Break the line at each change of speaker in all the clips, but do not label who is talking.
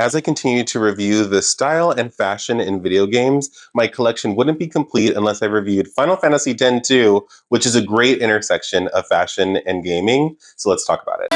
As I continue to review the style and fashion in video games, my collection wouldn't be complete unless I reviewed Final Fantasy X-2, which is a great intersection of fashion and gaming. So let's talk about it.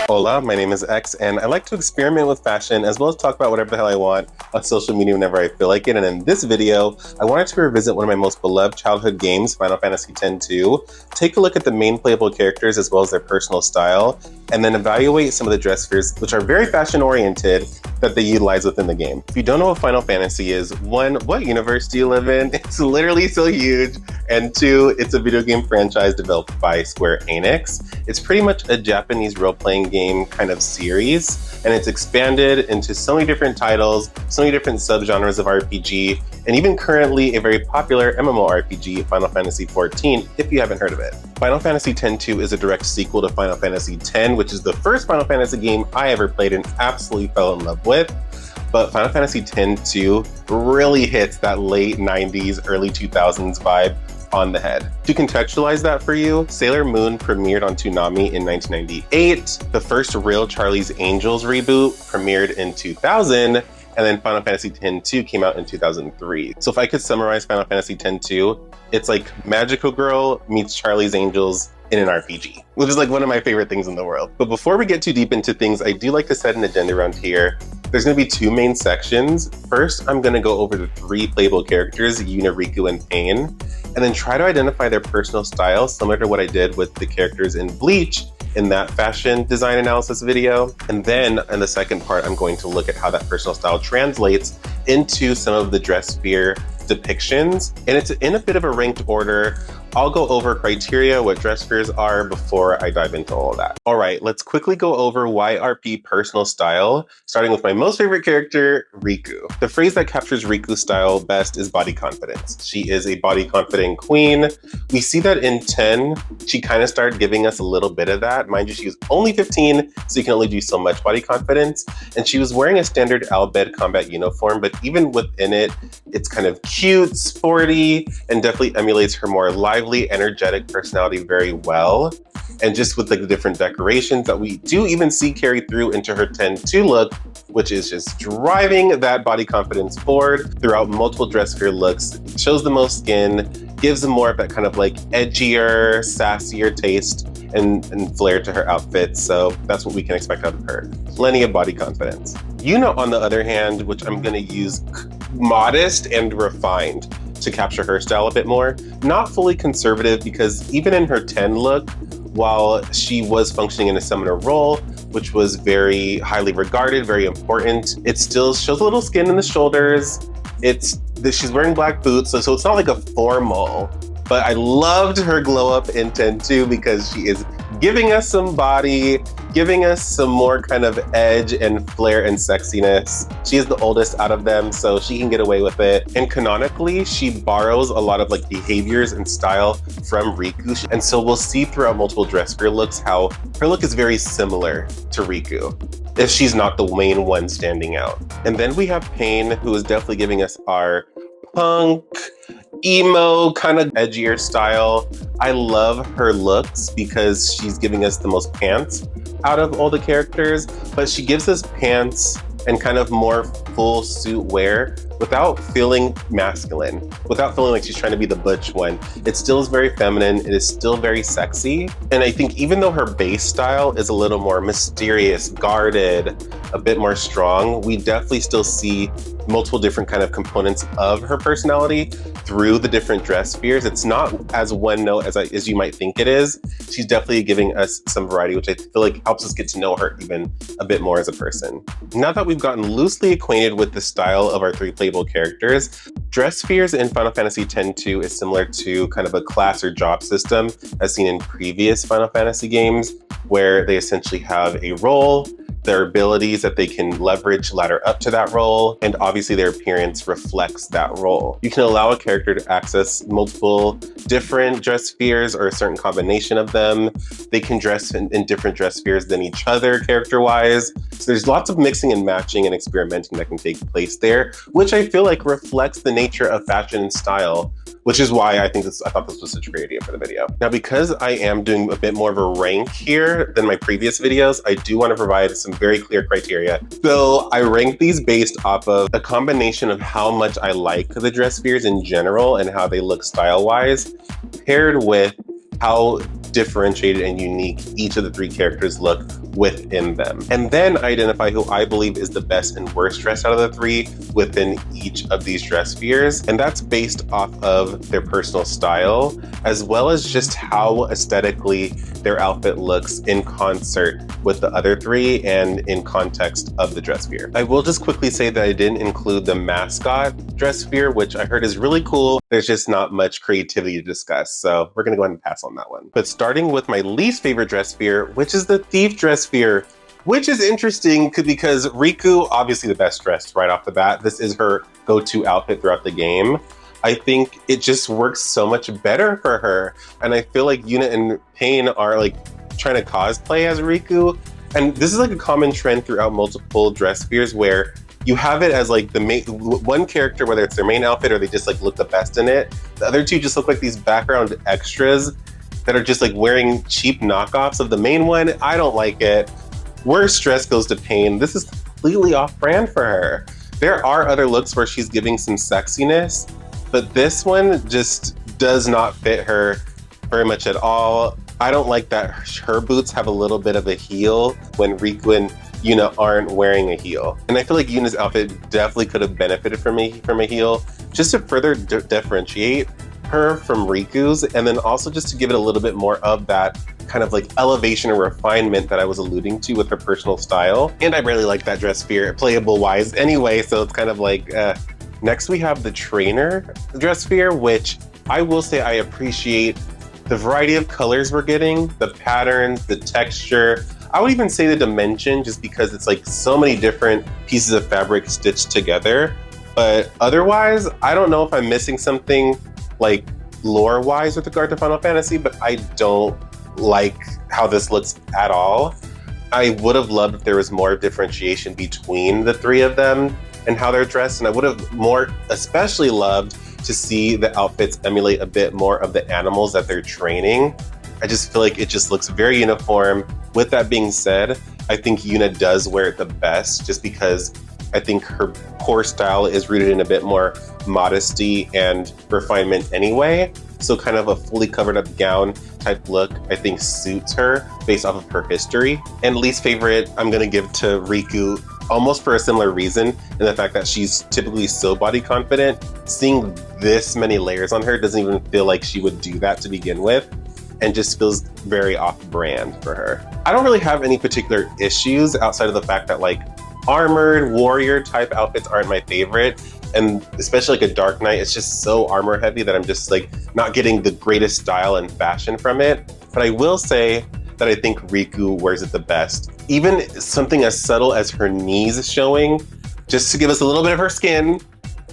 Hola, my name is X, and I like to experiment with fashion as well as talk about whatever the hell I want on social media whenever I feel like it. And in this video, I wanted to revisit one of my most beloved childhood games, Final Fantasy X-2, take a look at the main playable characters as well as their personal style, and then evaluate some of the Dresspheres, which are very fashion-oriented, that they utilize within the game. If you don't know what Final Fantasy is, one, what universe do you live in? It's literally so huge. And two, it's a video game franchise developed by Square Enix. It's pretty much a Japanese role-playing game kind of series, and it's expanded into so many different titles, so many different subgenres of RPG, and even currently a very popular MMORPG, Final Fantasy XIV, if you haven't heard of it. Final Fantasy X-2 is a direct sequel to Final Fantasy X, which is the first Final Fantasy game I ever played and absolutely fell in love with. But Final Fantasy X-2 really hits that late 90s, early 2000s vibe on the head. To contextualize that for you, Sailor Moon premiered on Toonami in 1998. The first real Charlie's Angels reboot premiered in 2000. And then Final Fantasy X-2 came out in 2003. So if I could summarize Final Fantasy X-2, it's like Magical Girl meets Charlie's Angels in an RPG, which is like one of my favorite things in the world. But before we get too deep into things, I do like to set an agenda around here. There's gonna be two main sections. First, I'm gonna go over the three playable characters, Yuna, Rikku, and Paine, and then try to identify their personal style, similar to what I did with the characters in Bleach in that fashion design analysis video. And then in the second part, I'm going to look at how that personal style translates into some of the Dressphere depictions. And it's in a bit of a ranked order. I'll go over criteria, what Dresspheres are, before I dive into all of that. All right, let's quickly go over Y.R.P personal style, starting with my most favorite character, Rikku. The phrase that captures Rikku's style best is body confidence. She is a body confident queen. We see that in 10, she kind of started giving us a little bit of that. Mind you, she was only 15, so you can only do so much body confidence. And she was wearing a standard Albed combat uniform, but even within it, it's kind of cute, sporty, and definitely emulates her more lively, energetic personality very well. And just with like the different decorations that we do even see carry through into her X-2 look, which is just driving that body confidence forward throughout multiple Dressphere looks, shows the most skin, gives them more of that kind of like edgier, sassier taste and flair to her outfit. So that's what we can expect out of her. Plenty of body confidence. Yuna, on the other hand, which I'm gonna use modest and refined to capture her style a bit more. Not fully conservative, because even in her 10 look, while she was functioning in a summoner role, which was very highly regarded, very important, it still shows a little skin in the shoulders. She's wearing black boots, so it's not like a formal, but I loved her glow up in X-2 because she is giving us some body, giving us some more kind of edge and flair and sexiness. She is the oldest out of them, so she can get away with it. And canonically, she borrows a lot of like behaviors and style from Rikku. And so we'll see throughout multiple Dressphere looks how her look is very similar to Rikku, if she's not the main one standing out. And then we have Paine, who is definitely giving us our punk, emo, kind of edgier style. I love her looks because she's giving us the most pants out of all the characters, but she gives us pants and kind of more full suit wear without feeling masculine, without feeling like she's trying to be the butch one. It still is very feminine, it is still very sexy. And I think even though her base style is a little more mysterious, guarded, a bit more strong, we definitely still see multiple different kind of components of her personality through the different Dresspheres. It's not as one note as you might think it is. She's definitely giving us some variety, which I feel like helps us get to know her even a bit more as a person. Now that we've gotten loosely acquainted with the style of our three playable characters, Dresspheres in Final Fantasy X-2 is similar to kind of a class or job system as seen in previous Final Fantasy games, where they essentially have a role, their abilities that they can leverage ladder up to that role, and obviously their appearance reflects that role. You can allow a character to access multiple different Dresspheres or a certain combination of them. They can dress in different Dresspheres than each other character-wise. So there's lots of mixing and matching and experimenting that can take place there, which I feel like reflects the nature of fashion and style, which is why I thought this was such a great idea for the video. Now, because I am doing a bit more of a rank here than my previous videos, I do want to provide some very clear criteria. So I rank these based off of a combination of how much I like the Dresspheres in general and how they look style-wise, paired with how differentiated and unique each of the three characters look within them. And then identify who I believe is the best and worst dressed out of the three within each of these Dresspheres. And that's based off of their personal style, as well as just how aesthetically their outfit looks in concert with the other three and in context of the Dressphere. I will just quickly say that I didn't include the mascot Dressphere, which I heard is really cool. There's just not much creativity to discuss, so we're gonna go ahead and pass on that one. But starting with my least favorite Dressphere, which is the Thief Dressphere, which is interesting because Rikku, obviously the best dressed right off the bat. This is her go-to outfit throughout the game. I think it just works so much better for her. And I feel like Yuna and Paine are like trying to cosplay as Rikku. And this is like a common trend throughout multiple Dresspheres where you have it as like the main one character, whether it's their main outfit or they just like look the best in it. The other two just look like these background extras that are just like wearing cheap knockoffs of the main one. I don't like it. Worst dress goes to Paine. This is completely off brand for her. There are other looks where she's giving some sexiness, but this one just does not fit her very much at all. I don't like that her boots have a little bit of a heel when Rikku and Yuna aren't wearing a heel. And I feel like Yuna's outfit definitely could have benefited from a heel, just to further differentiate her from Rikku's, and then also just to give it a little bit more of that kind of like elevation or refinement that I was alluding to with her personal style. And I really like that Dressphere, playable wise anyway, so it's kind of like, next we have the trainer Dressphere, which I will say I appreciate the variety of colors we're getting, the patterns, the texture. I would even say the dimension, just because it's like so many different pieces of fabric stitched together. But otherwise, I don't know if I'm missing something like lore-wise with regard to Final Fantasy, but I don't like how this looks at all. I would have loved if there was more differentiation between the three of them and how they're dressed, and I would have especially loved to see the outfits emulate a bit more of the animals that they're training. I just feel like it just looks very uniform. With that being said, I think Yuna does wear it the best, just because I think her core style is rooted in a bit more modesty and refinement anyway. So kind of a fully covered up gown type look, I think suits her based off of her history. And least favorite, I'm gonna give to Rikku, almost for a similar reason, in the fact that she's typically so body confident. Seeing this many layers on her doesn't even feel like she would do that to begin with, and just feels very off-brand for her. I don't really have any particular issues outside of the fact that like armored warrior type outfits aren't my favorite, and especially like a Dark Knight, it's just so armor heavy that I'm just like not getting the greatest style and fashion from it. But I will say that I think Rikku wears it the best. Even something as subtle as her knees showing, just to give us a little bit of her skin,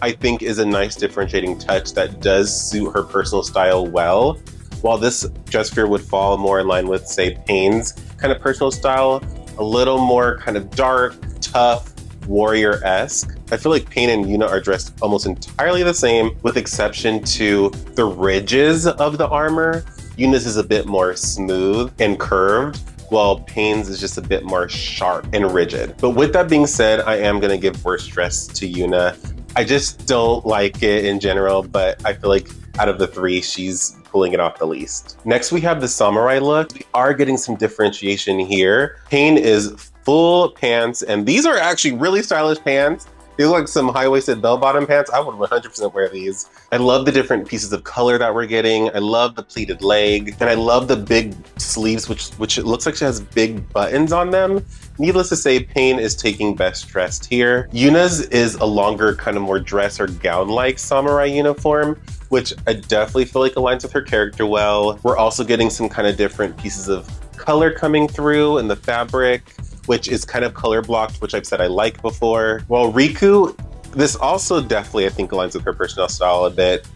I think is a nice differentiating touch that does suit her personal style well. While this Dressphere would fall more in line with, say, Paine's kind of personal style, a little more kind of dark, tough, warrior-esque. I feel like Paine and Yuna are dressed almost entirely the same, with exception to the ridges of the armor. Yuna's is a bit more smooth and curved, while Paine's is just a bit more sharp and rigid. But with that being said, I am gonna give worst dress to Yuna. I just don't like it in general, but I feel like out of the three, she's pulling it off the least. Next, we have the samurai look. We are getting some differentiation here. Paine is full pants, and these are actually really stylish pants. They look like some high-waisted bell-bottom pants. I would 100% wear these. I love the different pieces of color that we're getting. I love the pleated leg, and I love the big sleeves, which it looks like she has big buttons on them. Needless to say, Paine is taking best dressed here. Yuna's is a longer, kind of more dress or gown-like samurai uniform, which I definitely feel like aligns with her character well. We're also getting some kind of different pieces of color coming through in the fabric, which is kind of color blocked, which I've said I like before. While Rikku, this also definitely I think aligns with her personal style a bit.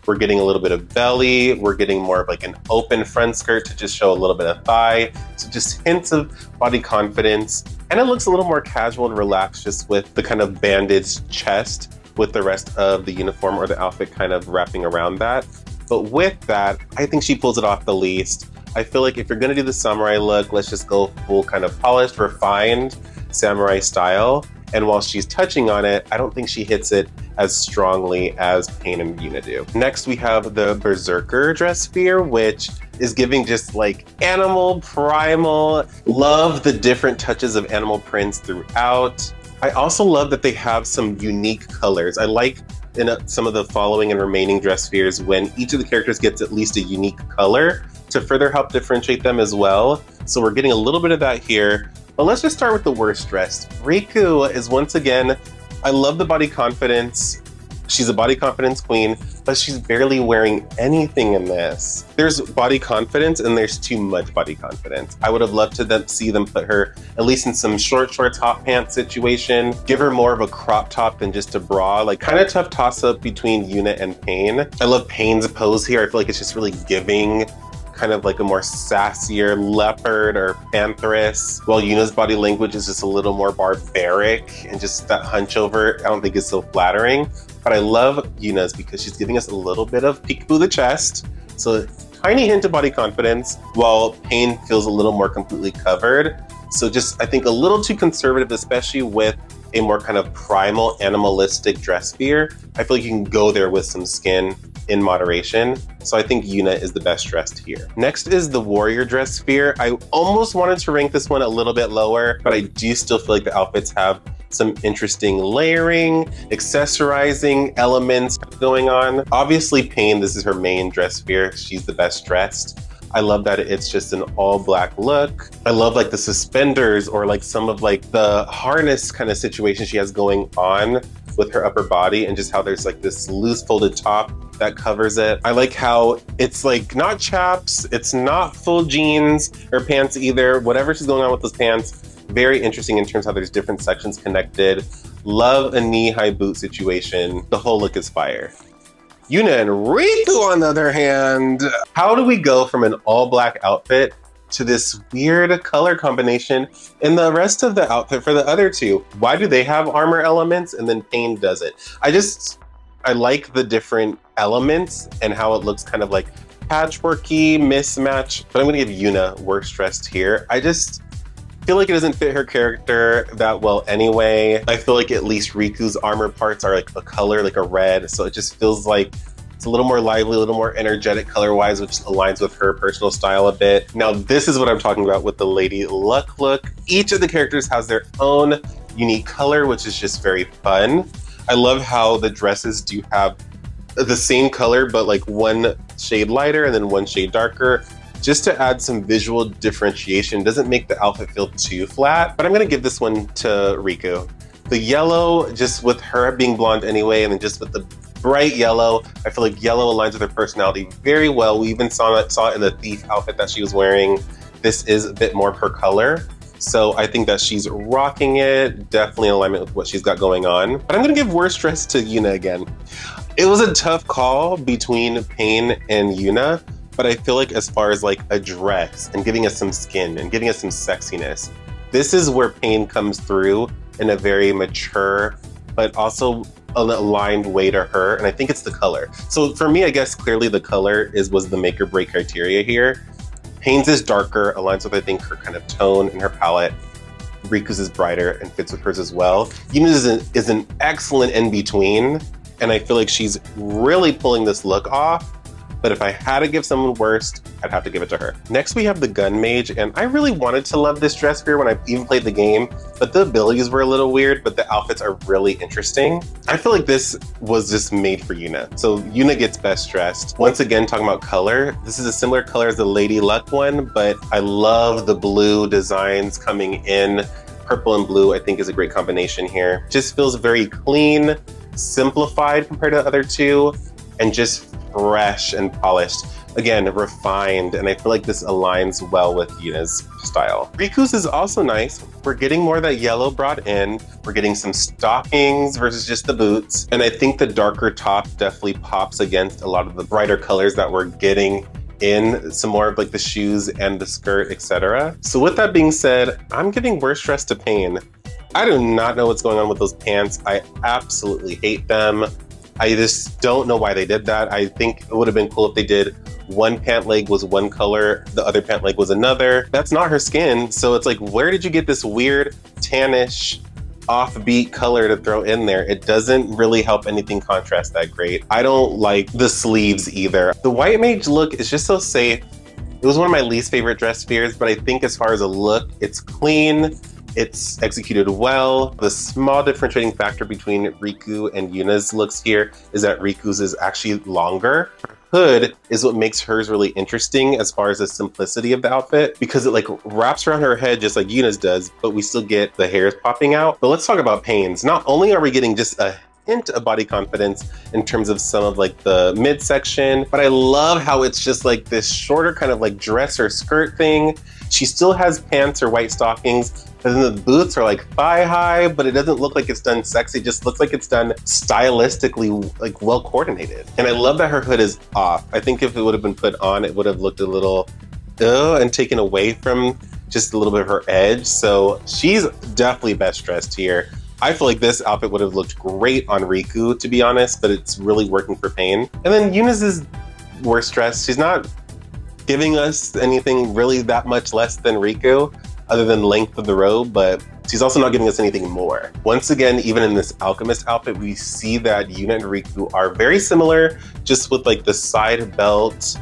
We're getting a little bit of belly. We're getting more of like an open front skirt to just show a little bit of thigh. So just hints of body confidence. And it looks a little more casual and relaxed just with the kind of bandaged chest with the rest of the uniform or the outfit kind of wrapping around that. But with that, I think she pulls it off the least. I feel like if you're gonna do the samurai look, let's just go full kind of polished, refined samurai style. And while she's touching on it, I don't think she hits it as strongly as Paine and Yuna do. Next, we have the Berserker Dressphere, which is giving just like animal, primal. Love the different touches of animal prints throughout. I also love that they have some unique colors. I like in some of the following and remaining Dresspheres when each of the characters gets at least a unique color to further help differentiate them as well. So we're getting a little bit of that here. But let's just start with the worst dressed. Rikku is once again, I love the body confidence. She's a body confidence queen, but she's barely wearing anything in this. There's body confidence and there's too much body confidence. I would have loved to see them put her at least in some shorts, hot pants situation, give her more of a crop top than just a bra, like kind of tough toss up between Yuna and Paine. I love Paine's pose here. I feel like it's just really giving kind of like a more sassier leopard or pantheress, while Yuna's body language is just a little more barbaric and just that hunch over, I don't think is so flattering. But I love Yuna's because she's giving us a little bit of peekaboo the chest, so a tiny hint of body confidence, while Paine feels a little more completely covered. So just, I think a little too conservative, especially with a more kind of primal, animalistic Dressphere. I feel like you can go there with some skin in moderation. So I think Yuna is the best dressed here. Next is the Warrior Dressphere. I almost wanted to rank this one a little bit lower, but I do still feel like the outfits have some interesting layering, accessorizing elements going on. Obviously Paine, this is her main Dressphere. She's the best dressed. I love that it's just an all black look. I love like the suspenders or like some of like the harness kind of situation she has going on with her upper body, and just how there's like this loose folded top that covers it. I like how it's like not chaps, it's not full jeans or pants either. Whatever she's going on with those pants, very interesting in terms of how there's different sections connected. Love a knee-high boot situation. The whole look is fire. Yuna and Rikku, on the other hand, how do we go from an all-black outfit to this weird color combination in the rest of the outfit for the other two? Why do they have armor elements and then Paine doesn't? I like the different elements and how it looks kind of like patchworky, mismatch, but I'm gonna give Yuna worst dressed here. I just feel like it doesn't fit her character that well anyway. I feel like at least Riku's armor parts are like a color, like a red, so it just feels like it's a little more lively, a little more energetic color-wise, which aligns with her personal style a bit. Now, this is what I'm talking about with the Lady Luck look. Each of the characters has their own unique color, which is just very fun. I love how the dresses do have the same color, but like one shade lighter and then one shade darker, just to add some visual differentiation. Doesn't make the outfit feel too flat, but I'm gonna give this one to Rikku. The yellow, just with her being blonde anyway, and then just with the bright yellow, I feel like yellow aligns with her personality very well. We even saw it in the thief outfit that she was wearing. This is a bit more her color. So I think that she's rocking it, definitely in alignment with what she's got going on. But I'm gonna give worst dress to Yuna again. It was a tough call between Paine and Yuna, but I feel like as far as like a dress and giving us some skin and giving us some sexiness, this is where Paine comes through in a very mature, but also an aligned way to her. And I think it's the color. So for me, I guess clearly the color was the make or break criteria here. Paine's is darker, aligns with I think her kind of tone and her palette. Riku's is brighter and fits with hers as well. Yuna's is an excellent in-between, and I feel like she's really pulling this look off. But if I had to give someone worst, I'd have to give it to her. Next, we have the Gun Mage, and I really wanted to love this Dressphere when I even played the game, but the abilities were a little weird, but the outfits are really interesting. I feel like this was just made for Yuna. So Yuna gets best dressed. Once again, talking about color, this is a similar color as the Lady Luck one, but I love the blue designs coming in. Purple and blue, I think, is a great combination here. Just feels very clean, simplified compared to the other two, and just fresh and polished. again, refined, and I feel like this aligns well with Yuna's style. Riku's is also nice. We're getting more of that yellow brought in. We're getting some stockings versus just the boots. And I think the darker top definitely pops against a lot of the brighter colors that we're getting in some more of like the shoes and the skirt, etc. So with that being said, I'm giving worst dress to Paine. I do not know what's going on with those pants. I absolutely hate them. I just don't know why they did that. I think it would have been cool if they did one pant leg was one color, the other pant leg was another. That's not her skin. So it's like, where did you get this weird tannish offbeat color to throw in there? It doesn't really help anything contrast that great. I don't like the sleeves either. The white mage look is just so safe. It was one of my least favorite Dresspheres, but I think as far as a look, it's clean. It's executed well. The small differentiating factor between Rikku and Yuna's looks here is that Riku's is actually longer. Her hood is what makes hers really interesting as far as the simplicity of the outfit, because it like wraps around her head just like Yuna's does, but we still get the hairs popping out. But let's talk about Paine's. Not only are we getting just a hint of body confidence in terms of some of like the midsection, but I love how it's just like this shorter kind of like dress or skirt thing. She still has pants or white stockings, and then the boots are like thigh high, but it doesn't look like it's done sexy. It just looks like it's done stylistically, like well coordinated. And I love that her hood is off. I think if it would have been put on, it would have looked a little and taken away from just a little bit of her edge. So she's definitely best dressed here. I feel like this outfit would have looked great on Rikku, to be honest, but it's really working for Paine. And then Yuna's is worst dressed. She's not giving us anything really that much less than Rikku, other than length of the robe, but she's also not giving us anything more. Once again, even in this alchemist outfit, we see that Yuna and Rikku are very similar, just with like the side belt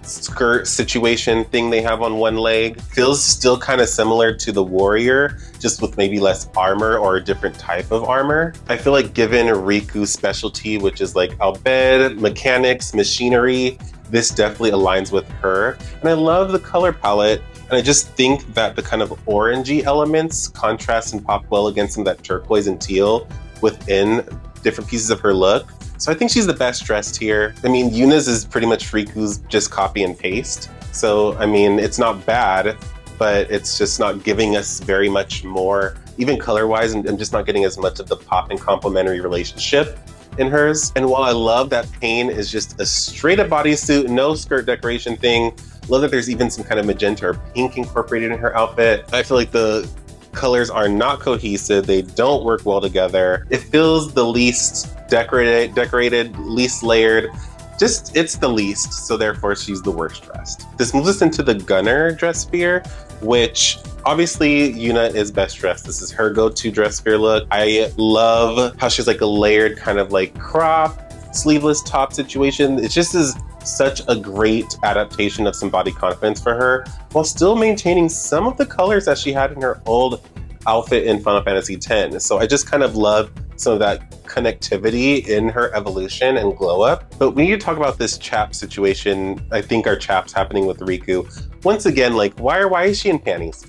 skirt situation thing they have on one leg. Feels still kind of similar to the warrior, just with maybe less armor or a different type of armor. I feel like given Riku's specialty, which is like Albed, mechanics, machinery, this definitely aligns with her. And I love the color palette. And I just think that the kind of orangey elements contrast and pop well against some of that turquoise and teal within different pieces of her look. So I think she's the best dressed here. I mean, Yuna's is pretty much Riku's just copy and paste. So, I mean, it's not bad, but it's just not giving us very much more, even color-wise, and I'm just not getting as much of the pop and complementary relationship in hers. And while I love that Paine is just a straight up bodysuit, no skirt decoration thing, love that there's even some kind of magenta or pink incorporated in her outfit. I feel like the colors are not cohesive. They don't work well together. It feels the least decorated, least layered. Just, it's the least, so therefore she's the worst dressed. This moves us into the gunner Dressphere, which obviously Yuna is best dressed. This is her go-to Dressphere look. I love how she's like a layered kind of like crop, sleeveless top situation. It just is such a great adaptation of some body confidence for her, while still maintaining some of the colors that she had in her old outfit in Final Fantasy X. So I just kind of love some of that connectivity in her evolution and glow up. But we need to talk about this chap situation. I think our chap's happening with Rikku. Once again, like, why is she in panties?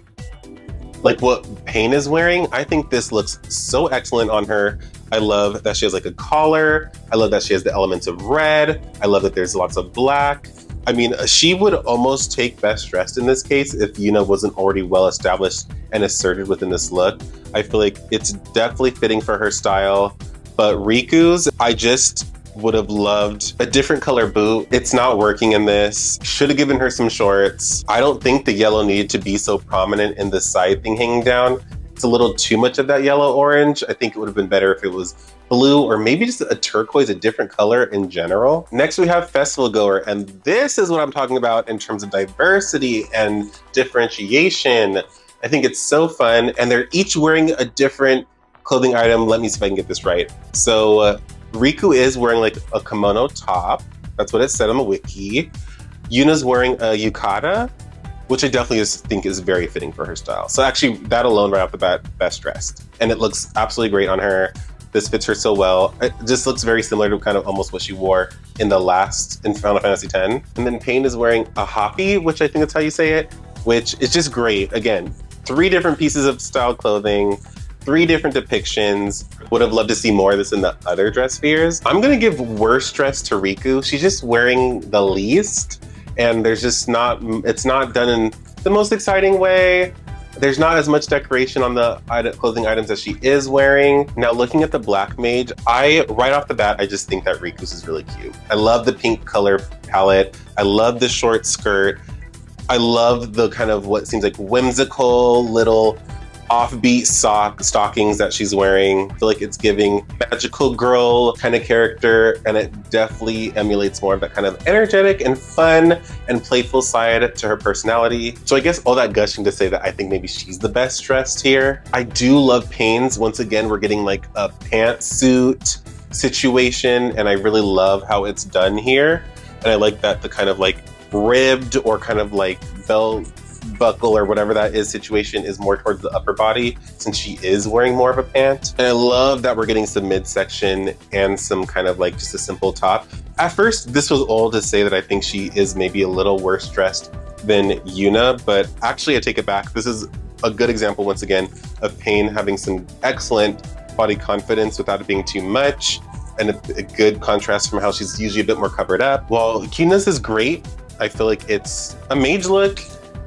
Like what Paine is wearing, I think this looks so excellent on her. I love that she has like a collar. I love that she has the elements of red. I love that there's lots of black. I mean, she would almost take best dressed in this case if Yuna wasn't already well established and asserted within this look. I feel like it's definitely fitting for her style. But Riku's, I just would have loved a different color boot. It's not working in this. Should have given her some shorts. I don't think the yellow needed to be so prominent in the side thing hanging down. It's a little too much of that yellow orange. I think it would have been better if it was blue or maybe just a turquoise, a different color in general. Next we have Festival Goer, and this is what I'm talking about in terms of diversity and differentiation. I think it's so fun, and they're each wearing a different clothing item. Let me see if I can get this right. So Rikku is wearing like a kimono top. That's what it said on the wiki. Yuna's wearing a yukata, which I definitely think is very fitting for her style. So actually that alone right off the bat, best dressed. And it looks absolutely great on her. This fits her so well. It just looks very similar to kind of almost what she wore in Final Fantasy X. And then Paine is wearing a hoppy, which I think that's how you say it, which is just great. Again, 3 different pieces of style clothing, 3 different depictions. Would have loved to see more of this in the other Dresspheres. I'm gonna give worst dress to Rikku. She's just wearing the least. and there's just not, it's not done in the most exciting way. There's not as much decoration on the clothing items as she is wearing. Now, looking at the black mage, right off the bat, I just think that Riku's is really cute. I love the pink color palette. I love the short skirt. I love the kind of what seems like whimsical little offbeat stockings that she's wearing. I feel like it's giving magical girl kind of character, and it definitely emulates more of that kind of energetic and fun and playful side to her personality. So I guess all that gushing to say that I think maybe she's the best dressed here. I do love Paine's. Once again, we're getting like a pantsuit situation, and I really love how it's done here. And I like that the kind of like ribbed or kind of like belt buckle or whatever that is situation is more towards the upper body, since she is wearing more of a pant. And I love that we're getting some midsection and some kind of like just a simple top. At first, this was all to say that I think she is maybe a little worse dressed than Yuna, but actually I take it back. This is a good example, once again, of Paine having some excellent body confidence without it being too much, and a good contrast from how she's usually a bit more covered up. While Yuna's is great, I feel like it's a mage look.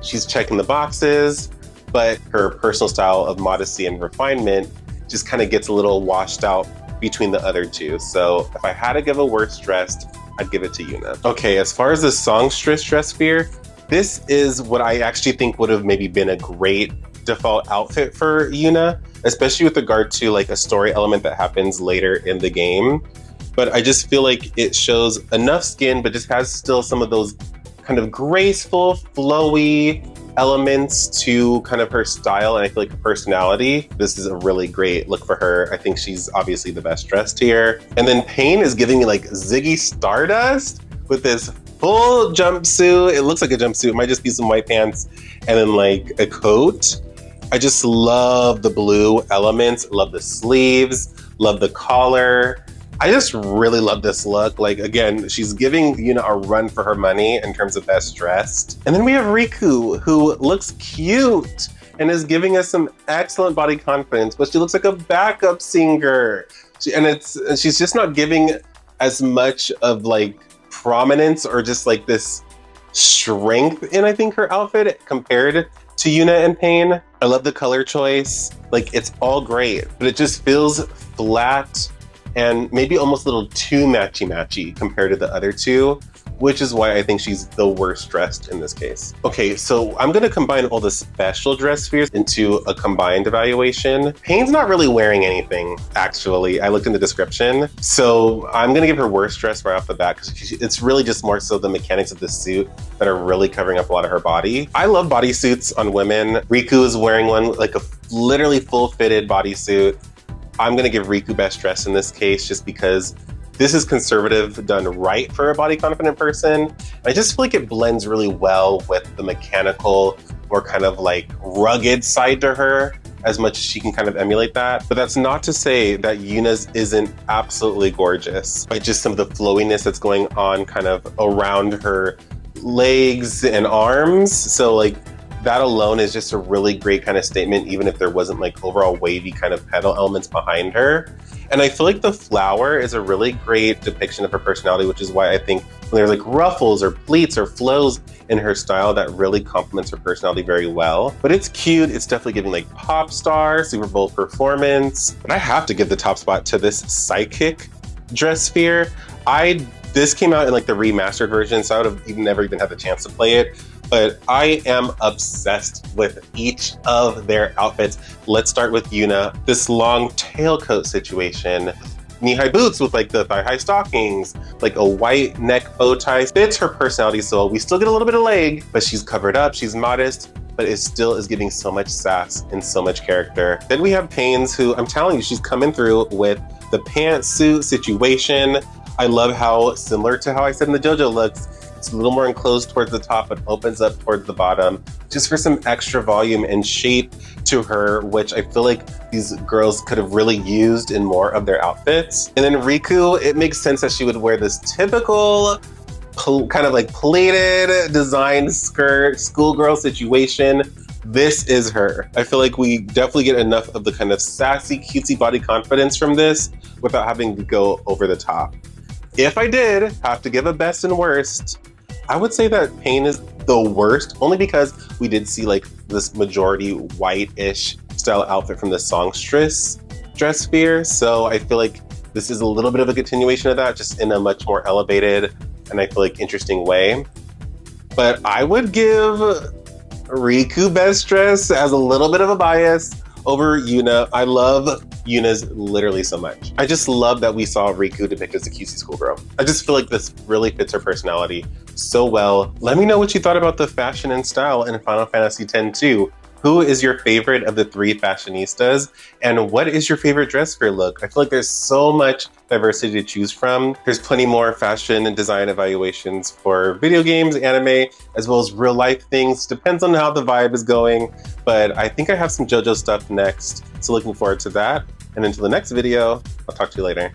She's checking the boxes, but her personal style of modesty and refinement just kind of gets a little washed out between the other two. So if I had to give a worse dressed, I'd give it to Yuna. Okay, as far as the songstress Dressphere, this is what I actually think would have maybe been a great default outfit for Yuna, especially with regard to like a story element that happens later in the game. But I just feel like it shows enough skin, but just has still some of those kind of graceful, flowy elements to kind of her style, and I feel like her personality. This is a really great look for her. I think she's obviously the best dressed here. And then Paine is giving me like Ziggy Stardust with this full jumpsuit. It looks like a jumpsuit. It might just be some white pants and then like a coat. I just love the blue elements, love the sleeves, love the collar. I just really love this look. Like, again, she's giving Yuna a run for her money in terms of best dressed. And then we have Rikku, who looks cute and is giving us some excellent body confidence, but she looks like a backup singer. She's just not giving as much of like prominence or just like this strength in, I think, her outfit compared to Yuna and Paine. I love the color choice. Like, it's all great, but it just feels flat and maybe almost a little too matchy-matchy compared to the other two, which is why I think she's the worst dressed in this case. Okay, so I'm gonna combine all the special Dresspheres into a combined evaluation. Paine's not really wearing anything, actually. I looked in the description. So I'm gonna give her worst dress right off the bat, because it's really just more so the mechanics of the suit that are really covering up a lot of her body. I love bodysuits on women. Rikku is wearing one, like a literally full-fitted bodysuit. I'm gonna give Rikku best dress in this case, just because this is conservative done right for a body confident person. I just feel like it blends really well with the mechanical or kind of like rugged side to her, as much as she can kind of emulate that. But that's not to say that Yuna's isn't absolutely gorgeous, but just some of the flowiness that's going on kind of around her legs and arms. So like, that alone is just a really great kind of statement, even if there wasn't like overall wavy kind of pedal elements behind her. And I feel like the flower is a really great depiction of her personality, which is why I think when there's like ruffles or pleats or flows in her style, that really complements her personality very well. But it's cute. It's definitely giving like pop star, Super Bowl performance. But I have to give the top spot to this Psychic Dressphere. This came out in like the remastered version, so I would have never even had the chance to play it. But I am obsessed with each of their outfits. Let's start with Yuna. This long tailcoat situation, knee-high boots with like the thigh-high stockings, like a white neck bow tie, fits her personality so well. We still get a little bit of leg, but she's covered up, she's modest, but it still is giving so much sass and so much character. Then we have Paine's, who I'm telling you, she's coming through with the pantsuit situation. I love how similar to how I said in the JoJo looks, it's a little more enclosed towards the top, but opens up towards the bottom, just for some extra volume and shape to her, which I feel like these girls could have really used in more of their outfits. And then Rikku, it makes sense that she would wear this typical kind of like pleated designed skirt, schoolgirl situation. This is her. I feel like we definitely get enough of the kind of sassy, cutesy body confidence from this without having to go over the top. If I did have to give a best and worst, I would say that Paine is the worst, only because we did see like this majority white-ish style outfit from the songstress Dressphere. So I feel like this is a little bit of a continuation of that, just in a much more elevated and I feel like interesting way. But I would give Rikku best dress as a little bit of a bias over Yuna. I love Yuna's literally so much. I just love that we saw Rikku depicted as a cutesy schoolgirl. I just feel like this really fits her personality so well. Let me know what you thought about the fashion and style in Final Fantasy X too. Who is your favorite of the three fashionistas? And what is your favorite Dressphere look? I feel like there's so much diversity to choose from. There's plenty more fashion and design evaluations for video games, anime, as well as real life things. Depends on how the vibe is going. But I think I have some JoJo stuff next. So looking forward to that. And until the next video, I'll talk to you later.